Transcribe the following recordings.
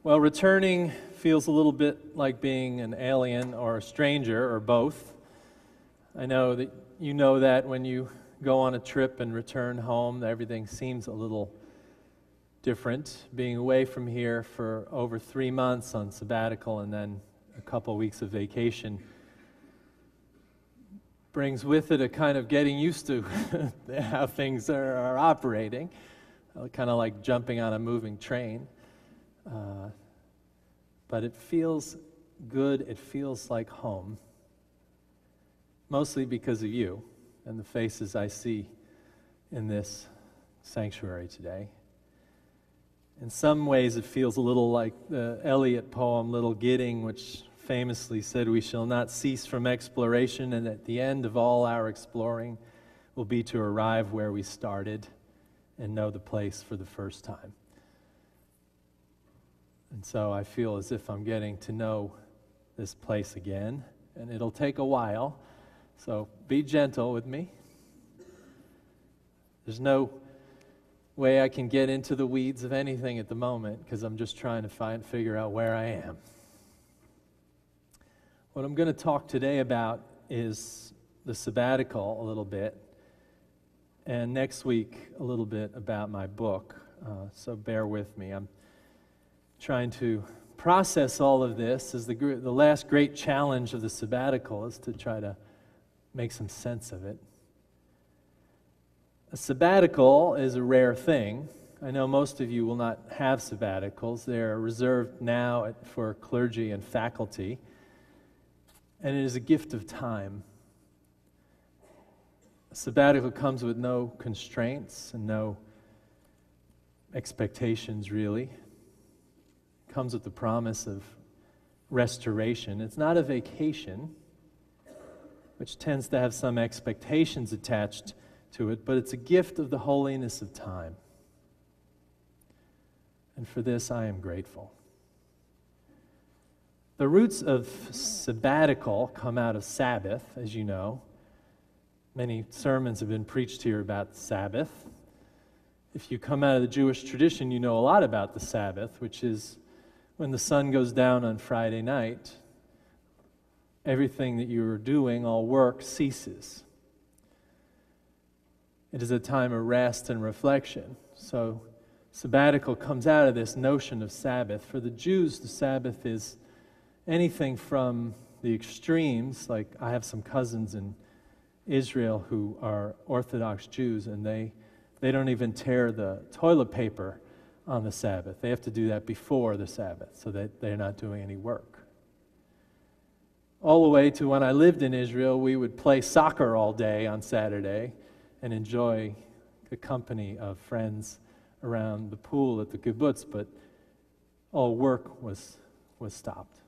Well, returning feels a little bit like being an alien or a stranger or both. I know that you know that when you go on a trip and return home, everything seems a little different. Being away from here for over 3 months on sabbatical and then a couple weeks of vacation brings with it a kind of getting used to how things are operating, kind of like jumping on a moving train. But it feels good, it feels like home, mostly because of you and the faces I see in this sanctuary today. In some ways it feels a little like the Eliot poem, Little Gidding, which famously said, "We shall not cease from exploration, and at the end of all our exploring will be to arrive where we started and know the place for the first time." And so I feel as if I'm getting to know this place again, and it'll take a while, so be gentle with me. There's no way I can get into the weeds of anything at the moment because I'm just trying to figure out where I am. What I'm going to talk today about is the sabbatical a little bit, and next week a little bit about my book, so bear with me. I'm trying to process all of this as the last great challenge of the sabbatical is to try to make some sense of it. A sabbatical is a rare thing. I know most of you will not have sabbaticals. They're reserved now for clergy and faculty, and it is a gift of time. A sabbatical comes with no constraints and no expectations, really. Comes with the promise of restoration. It's not a vacation, which tends to have some expectations attached to it, but it's a gift of the holiness of time. And for this, I am grateful. The roots of sabbatical come out of Sabbath, as you know. Many sermons have been preached here about the Sabbath. If you come out of the Jewish tradition, you know a lot about the Sabbath, which is when the sun goes down on Friday night, everything that you are doing, all work, ceases. It is a time of rest and reflection. So sabbatical comes out of this notion of Sabbath. For the Jews, the Sabbath is anything from the extremes, like I have some cousins in Israel who are Orthodox Jews, and they don't even tear the toilet paper on the Sabbath. They have to do that before the Sabbath so that they're not doing any work. All the way to when I lived in Israel, we would play soccer all day on Saturday and enjoy the company of friends around the pool at the kibbutz, but all work was stopped.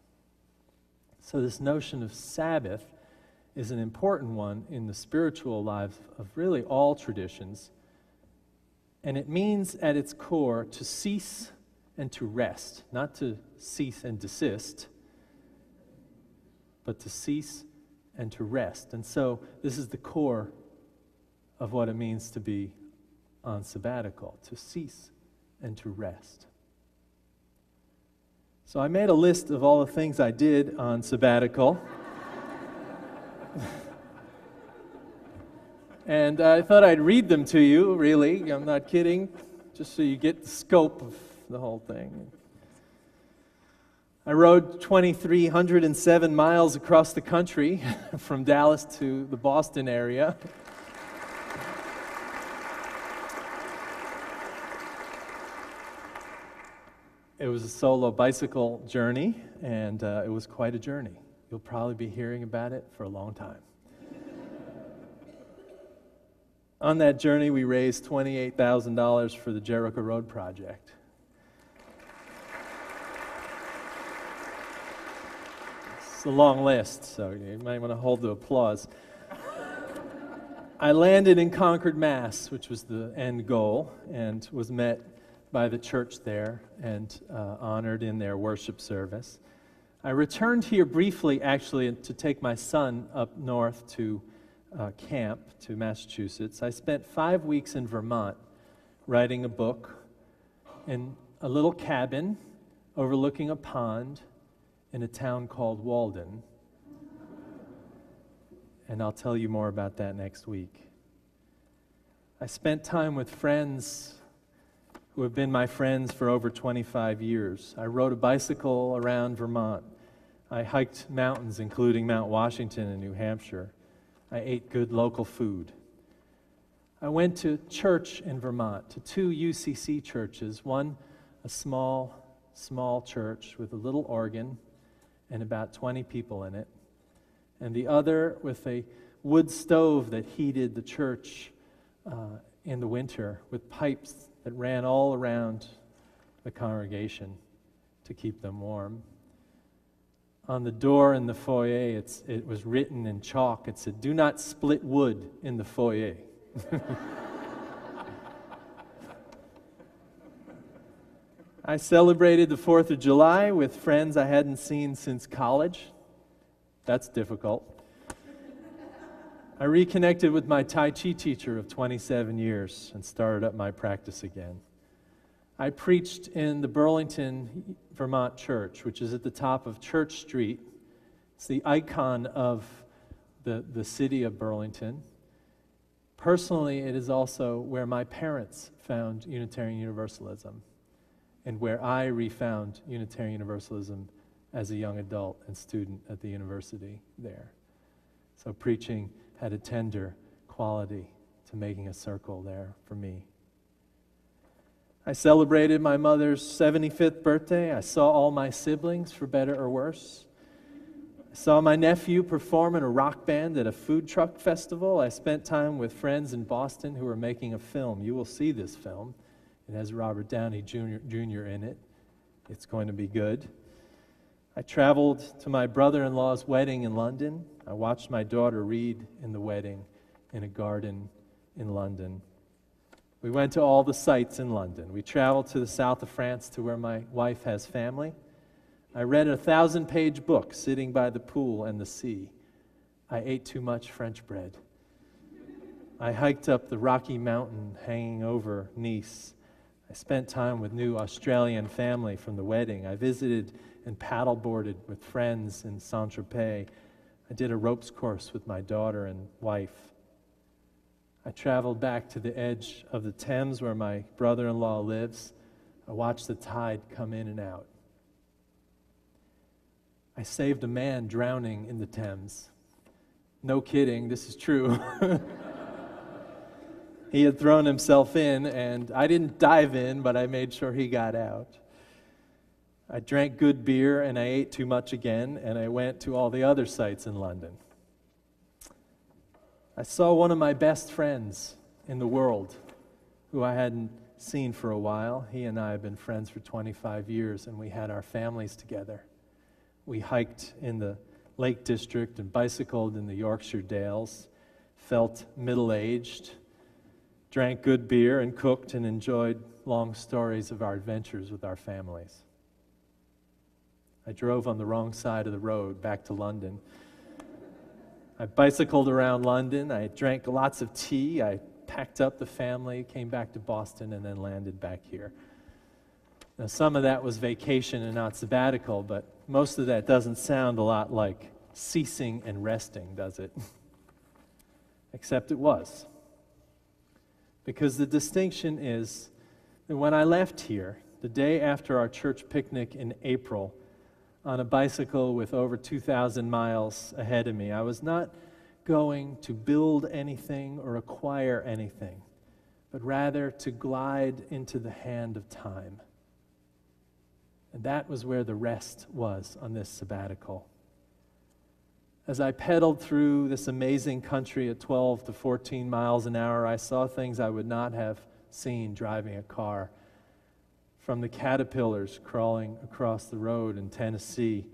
So this notion of Sabbath is an important one in the spiritual lives of really all traditions. And it means at its core to cease and to rest, not to cease and desist, but to cease and to rest. And so this is the core of what it means to be on sabbatical, to cease and to rest. So I made a list of all the things I did on sabbatical. And I thought I'd read them to you, really. I'm not kidding, just so you get the scope of the whole thing. I rode 2,307 miles across the country from Dallas to the Boston area. It was a solo bicycle journey, and it was quite a journey. You'll probably be hearing about it for a long time. On that journey, we raised $28,000 for the Jericho Road Project. It's a long list, so you might want to hold the applause. I landed in Concord, Mass., which was the end goal, and was met by the church there and honored in their worship service. I returned here briefly, actually, to take my son up north to camp to Massachusetts. I spent 5 weeks in Vermont writing a book in a little cabin overlooking a pond in a town called Walden. And I'll tell you more about that next week. I spent time with friends who have been my friends for over 25 years. I rode a bicycle around Vermont. I hiked mountains, including Mount Washington in New Hampshire. I ate good local food. I went to church in Vermont, to 2 UCC churches, one a small church with a little organ and about 20 people in it, and the other with a wood stove that heated the church in the winter with pipes that ran all around the congregation to keep them warm. On the door in the foyer, it was written in chalk. It said, "Do not split wood in the foyer." I celebrated the 4th of July with friends I hadn't seen since college. That's difficult. I reconnected with my Tai Chi teacher of 27 years and started up my practice again. I preached in the Burlington, Vermont church, which is at the top of Church Street. It's the icon of the city of Burlington. Personally, it is also where my parents found Unitarian Universalism and where I refound Unitarian Universalism as a young adult and student at the university there. So preaching had a tender quality to making a circle there for me. I celebrated my mother's 75th birthday. I saw all my siblings, for better or worse. I saw my nephew perform in a rock band at a food truck festival. I spent time with friends in Boston who were making a film. You will see this film. It has Robert Downey Jr. in it. It's going to be good. I traveled to my brother-in-law's wedding in London. I watched my daughter read in the wedding in a garden in London. We went to all the sites in London. We traveled to the south of France to where my wife has family. I read a 1,000-page book sitting by the pool and the sea. I ate too much French bread. I hiked up the Rocky Mountain hanging over Nice. I spent time with new Australian family from the wedding. I visited and paddleboarded with friends in Saint-Tropez. I did a ropes course with my daughter and wife. I traveled back to the edge of the Thames where my brother-in-law lives. I watched the tide come in and out. I saved a man drowning in the Thames. No kidding, this is true. He had thrown himself in, and I didn't dive in, but I made sure he got out. I drank good beer, and I ate too much again, and I went to all the other sites in London. I saw one of my best friends in the world, who I hadn't seen for a while. He and I have been friends for 25 years, and we had our families together. We hiked in the Lake District and bicycled in the Yorkshire Dales, felt middle-aged, drank good beer and cooked and enjoyed long stories of our adventures with our families. I drove on the wrong side of the road back to London. I bicycled around London. I drank lots of tea. I packed up the family, came back to Boston, and then landed back here. Now, some of that was vacation and not sabbatical, but most of that doesn't sound a lot like ceasing and resting, does it? Except it was. Because the distinction is that when I left here, the day after our church picnic in April, on a bicycle with over 2,000 miles ahead of me, I was not going to build anything or acquire anything, but rather to glide into the hand of time. And that was where the rest was on this sabbatical. As I pedaled through this amazing country at 12 to 14 miles an hour, I saw things I would not have seen driving a car. From the caterpillars crawling across the road in Tennessee,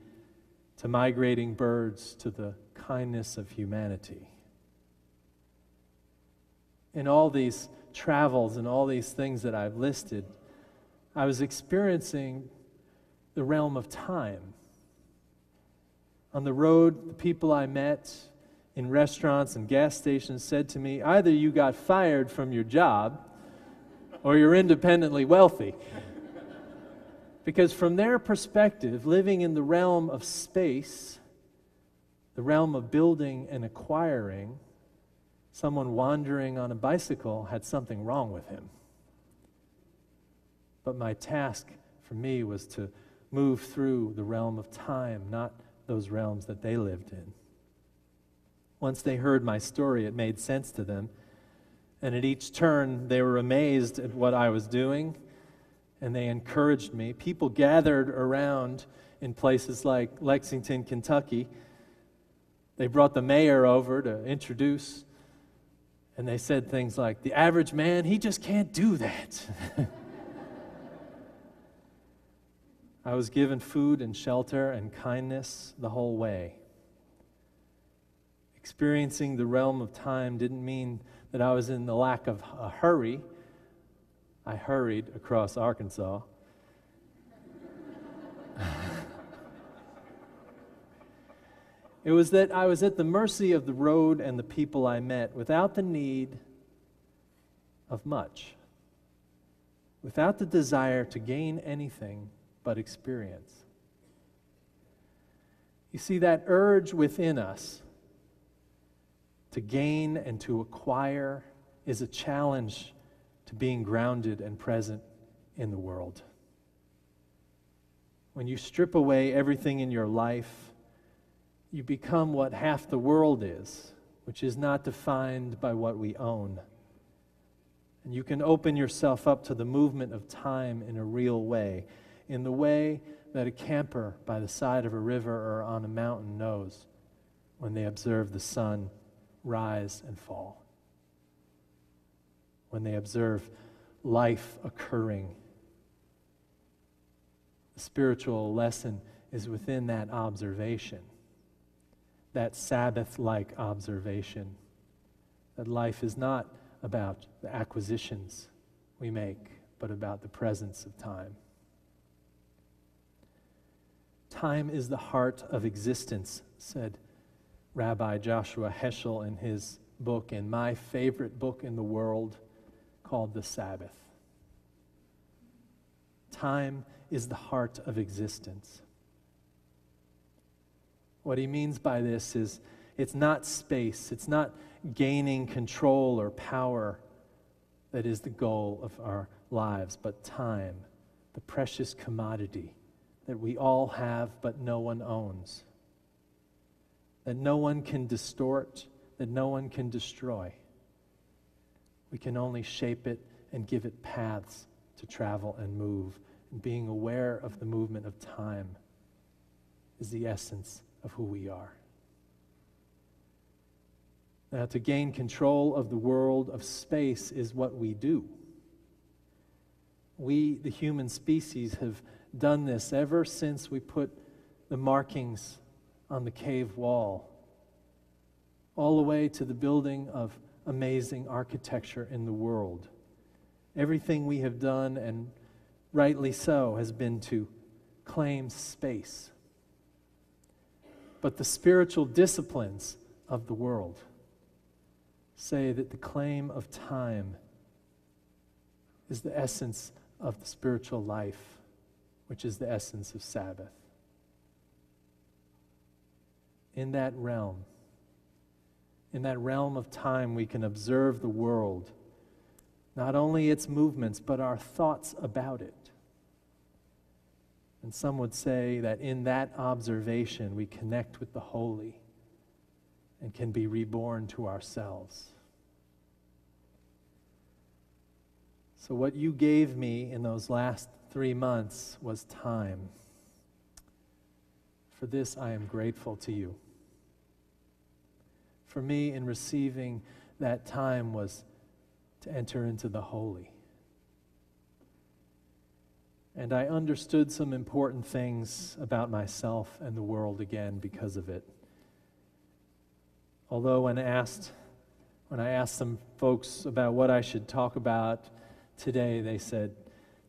to migrating birds, to the kindness of humanity. In all these travels and all these things that I've listed, I was experiencing the realm of time. On the road, the people I met in restaurants and gas stations said to me, either you got fired from your job or you're independently wealthy. Because from their perspective, living in the realm of space, the realm of building and acquiring, someone wandering on a bicycle had something wrong with him. But my task for me was to move through the realm of time, not those realms that they lived in. Once they heard my story, it made sense to them. And at each turn, they were amazed at what I was doing, and they encouraged me. People gathered around in places like Lexington, Kentucky. They brought the mayor over to introduce, and they said things like, "The average man, he just can't do that." I was given food and shelter and kindness the whole way. Experiencing the realm of time didn't mean that I was in the lack of a hurry. I hurried across Arkansas. It was that I was at the mercy of the road and the people I met without the need of much, without the desire to gain anything but experience. You see, that urge within us to gain and to acquire is a challenge to being grounded and present in the world. When you strip away everything in your life, you become what half the world is, which is not defined by what we own. And you can open yourself up to the movement of time in a real way, in the way that a camper by the side of a river or on a mountain knows when they observe the sun rise and fall, when they observe life occurring. The spiritual lesson is within that observation, that Sabbath-like observation, that life is not about the acquisitions we make, but about the presence of time. Time is the heart of existence, said Rabbi Joshua Heschel in his book, in my favorite book in the world, called The Sabbath. Time is the heart of existence. What he means by this is it's not space, it's not gaining control or power that is the goal of our lives, but time, the precious commodity that we all have but no one owns, that no one can distort, that no one can destroy. We can only shape it and give it paths to travel and move. And being aware of the movement of time is the essence of who we are. Now, to gain control of the world of space is what we do. We, the human species, have done this ever since we put the markings on the cave wall, all the way to the building of amazing architecture in the world. Everything we have done, and rightly so, has been to claim space. But the spiritual disciplines of the world say that the claim of time is the essence of the spiritual life, which is the essence of Sabbath. In that realm of time, we can observe the world, not only its movements, but our thoughts about it. And some would say that in that observation, we connect with the holy and can be reborn to ourselves. So what you gave me in those last 3 months was time. For this, I am grateful to you. For me, in receiving that time was to enter into the holy. And I understood some important things about myself and the world again because of it. Although when I asked some folks about what I should talk about today, they said,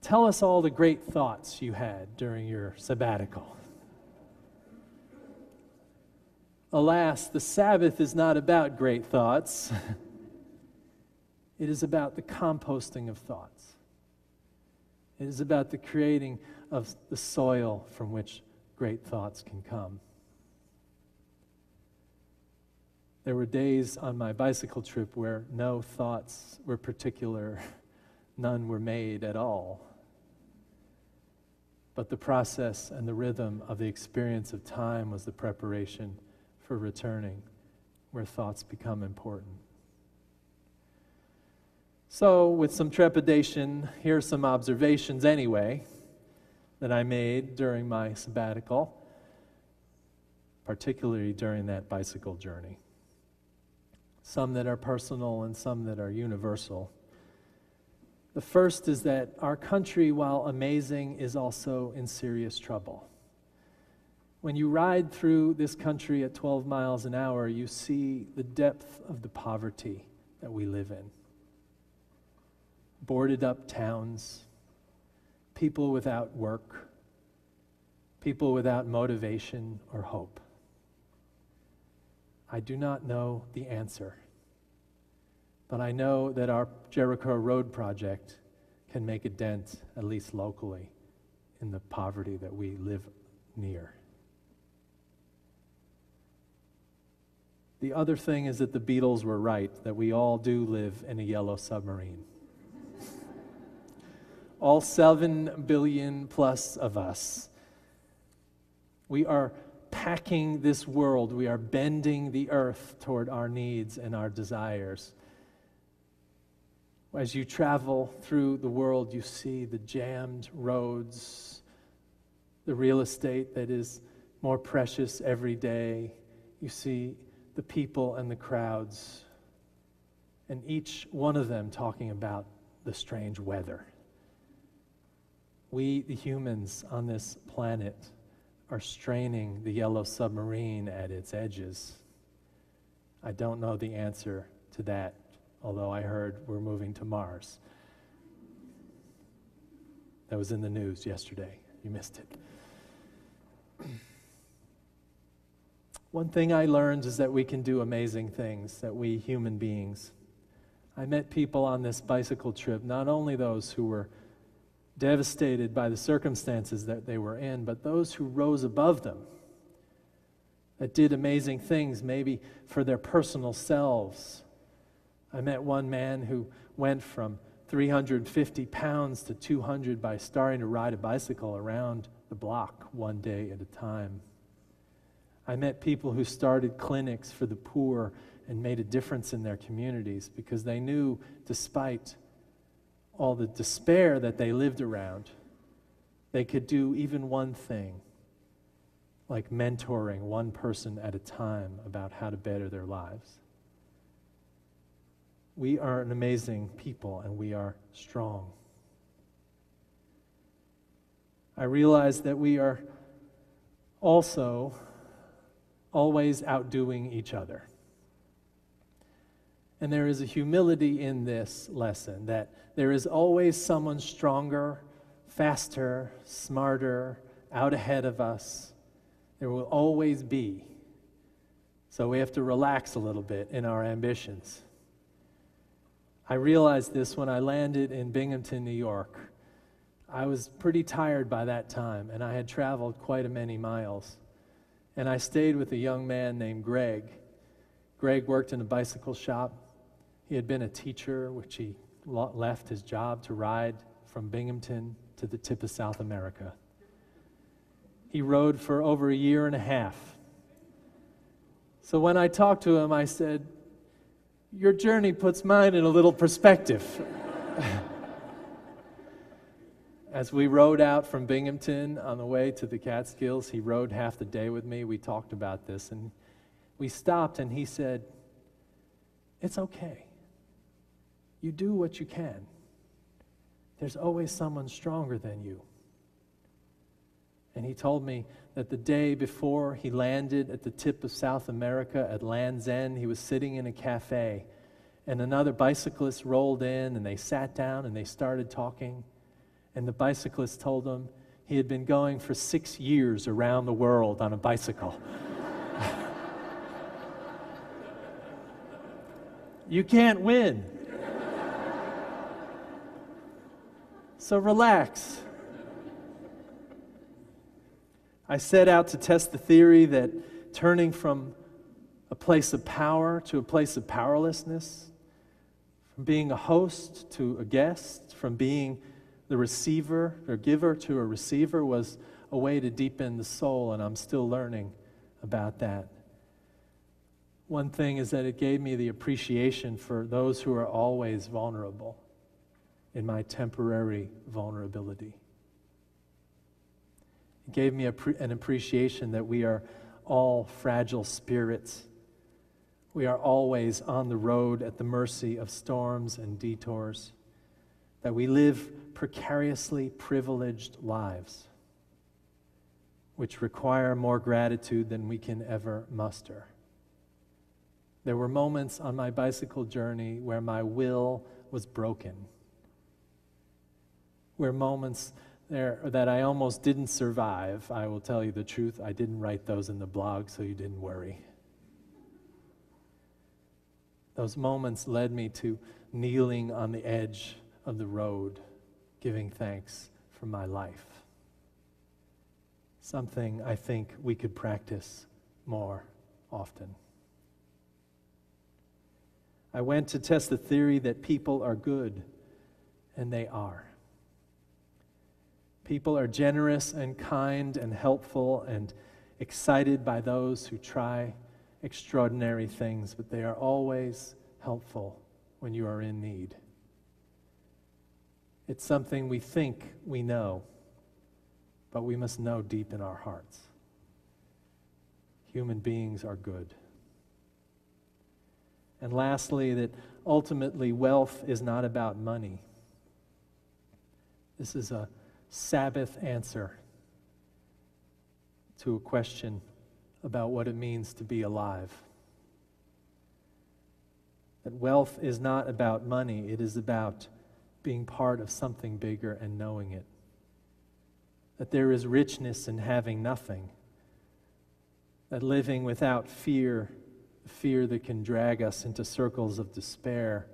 "Tell us all the great thoughts you had during your sabbatical." Alas, the Sabbath is not about great thoughts. It is about the composting of thoughts. It is about the creating of the soil from which great thoughts can come. There were days on my bicycle trip where no thoughts were particular, none were made at all. But the process and the rhythm of the experience of time was the preparation for returning, where thoughts become important. So, with some trepidation, here are some observations anyway that I made during my sabbatical, particularly during that bicycle journey. Some that are personal and some that are universal. The first is that our country, while amazing, is also in serious trouble. When you ride through this country at 12 miles an hour, you see the depth of the poverty that we live in. Boarded up towns, people without work, people without motivation or hope. I do not know the answer, but I know that our Jericho Road project can make a dent, at least locally, in the poverty that we live near. The other thing is that the Beatles were right, that we all do live in a yellow submarine. All 7 billion plus of us. We are packing this world, we are bending the earth toward our needs and our desires. As you travel through the world, you see the jammed roads, the real estate that is more precious every day. You see the people and the crowds, and each one of them talking about the strange weather. We, the humans on this planet, are straining the yellow submarine at its edges. I don't know the answer to that, although I heard we're moving to Mars. That was in the news yesterday. You missed it. One thing I learned is that we can do amazing things, that we human beings. I met people on this bicycle trip, not only those who were devastated by the circumstances that they were in, but those who rose above them, that did amazing things, maybe for their personal selves. I met one man who went from 350 pounds to 200 by starting to ride a bicycle around the block one day at a time. I met people who started clinics for the poor and made a difference in their communities because they knew, despite all the despair that they lived around, they could do even one thing, like mentoring one person at a time about how to better their lives. We are an amazing people, and we are strong. I realize that we are also always outdoing each other. And there is a humility in this lesson, that there is always someone stronger, faster, smarter, out ahead of us. There will always be. So we have to relax a little bit in our ambitions. I realized this when I landed in Binghamton, New York. I was pretty tired by that time, and I had traveled quite a many miles. And I stayed with a young man named Greg. Greg worked in a bicycle shop. He had been a teacher, which he left his job to ride from Binghamton to the tip of South America. He rode for over a year and a half. So when I talked to him, I said, "Your journey puts mine in a little perspective." As we rode out from Binghamton on the way to the Catskills, he rode half the day with me. We talked about this, and we stopped, and he said, "It's okay. You do what you can. There's always someone stronger than you." And he told me that the day before he landed at the tip of South America at Land's End, he was sitting in a cafe, and another bicyclist rolled in, and they sat down, and they started talking. And the bicyclist told him he had been going for 6 years around the world on a bicycle. You can't win. So relax. I set out to test the theory that turning from a place of power to a place of powerlessness, from being a host to a guest, from being the receiver or giver to a receiver, was a way to deepen the soul, and I'm still learning about that. One thing is that it gave me the appreciation for those who are always vulnerable in my temporary vulnerability. It gave me an appreciation that we are all fragile spirits. We are always on the road at the mercy of storms and detours, that we live precariously privileged lives, which require more gratitude than we can ever muster. There were moments on my bicycle journey where my will was broken, where moments there that I almost didn't survive. I will tell you the truth, I didn't write those in the blog, so you didn't worry. Those moments led me to kneeling on the edge of the road, giving thanks for my life. Something I think we could practice more often. I went to test the theory that people are good, and they are. People are generous and kind and helpful and excited by those who try extraordinary things, but they are always helpful when you are in need. It's something we think we know, but we must know deep in our hearts. Human beings are good. And lastly, that ultimately wealth is not about money. This is a Sabbath answer to a question about what it means to be alive. That wealth is not about money, it is about being part of something bigger and knowing it. That there is richness in having nothing. That living without fear, the fear that can drag us into circles of despair,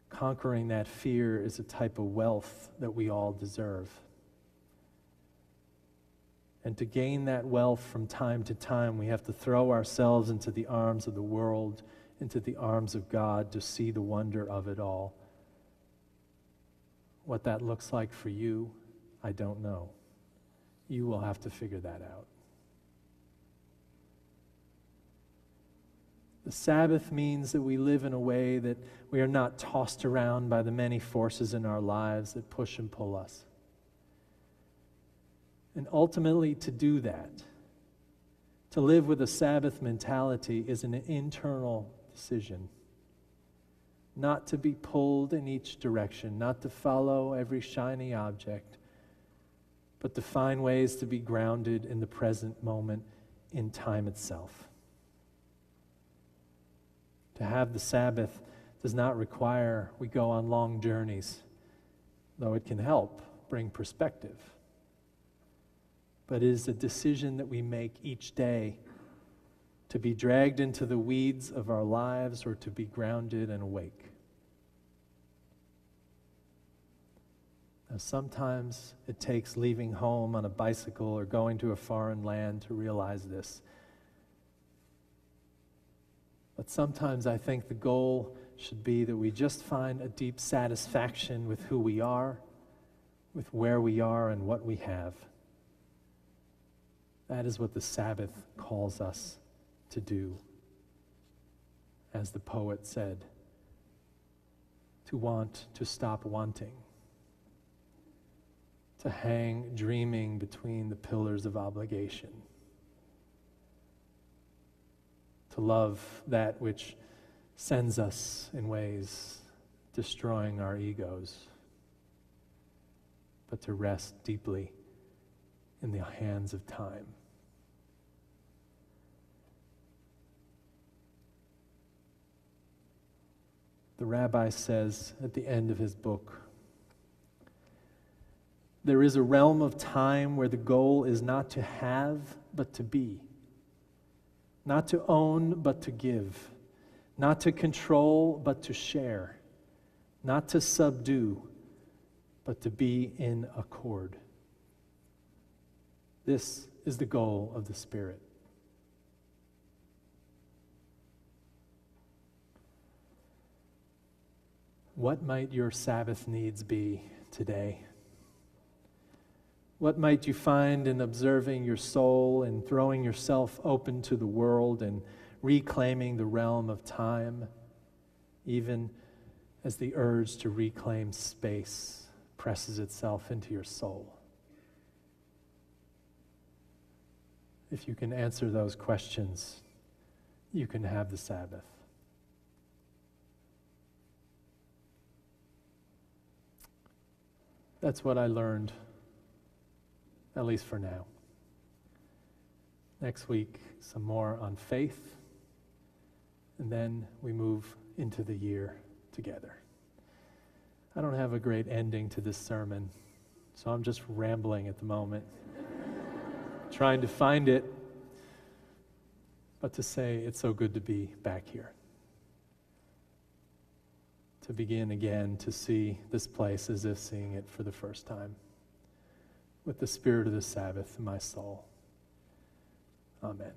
conquering that fear is a type of wealth that we all deserve. And to gain that wealth from time to time, we have to throw ourselves into the arms of the world, into the arms of God, to see the wonder of it all. What that looks like for you, I don't know. You will have to figure that out. The Sabbath means that we live in a way that we are not tossed around by the many forces in our lives that push and pull us. And ultimately, to do that, to live with a Sabbath mentality, is an internal decision. Not to be pulled in each direction, not to follow every shiny object, but to find ways to be grounded in the present moment, in time itself. To have the Sabbath does not require we go on long journeys, though it can help bring perspective. But it is a decision that we make each day to be dragged into the weeds of our lives or to be grounded and awake. Now, sometimes it takes leaving home on a bicycle or going to a foreign land to realize this. But sometimes I think the goal should be that we just find a deep satisfaction with who we are, with where we are, and what we have. That is what the Sabbath calls us to do. As the poet said, to want to stop wanting, to hang dreaming between the pillars of obligation, to love that which sends us in ways destroying our egos, but to rest deeply in the hands of time. The rabbi says at the end of his book, there is a realm of time where the goal is not to have, but to be. Not to own, but to give. Not to control, but to share. Not to subdue, but to be in accord. This is the goal of the Spirit. What might your Sabbath needs be today? What might you find in observing your soul and throwing yourself open to the world and reclaiming the realm of time, even as the urge to reclaim space presses itself into your soul? If you can answer those questions, you can have the Sabbath. That's what I learned, at least for now. Next week, some more on faith, and then we move into the year together. I don't have a great ending to this sermon, so I'm just rambling at the moment, trying to find it, but to say it's so good to be back here. To begin again to see this place as if seeing it for the first time, with the spirit of the Sabbath in my soul. Amen.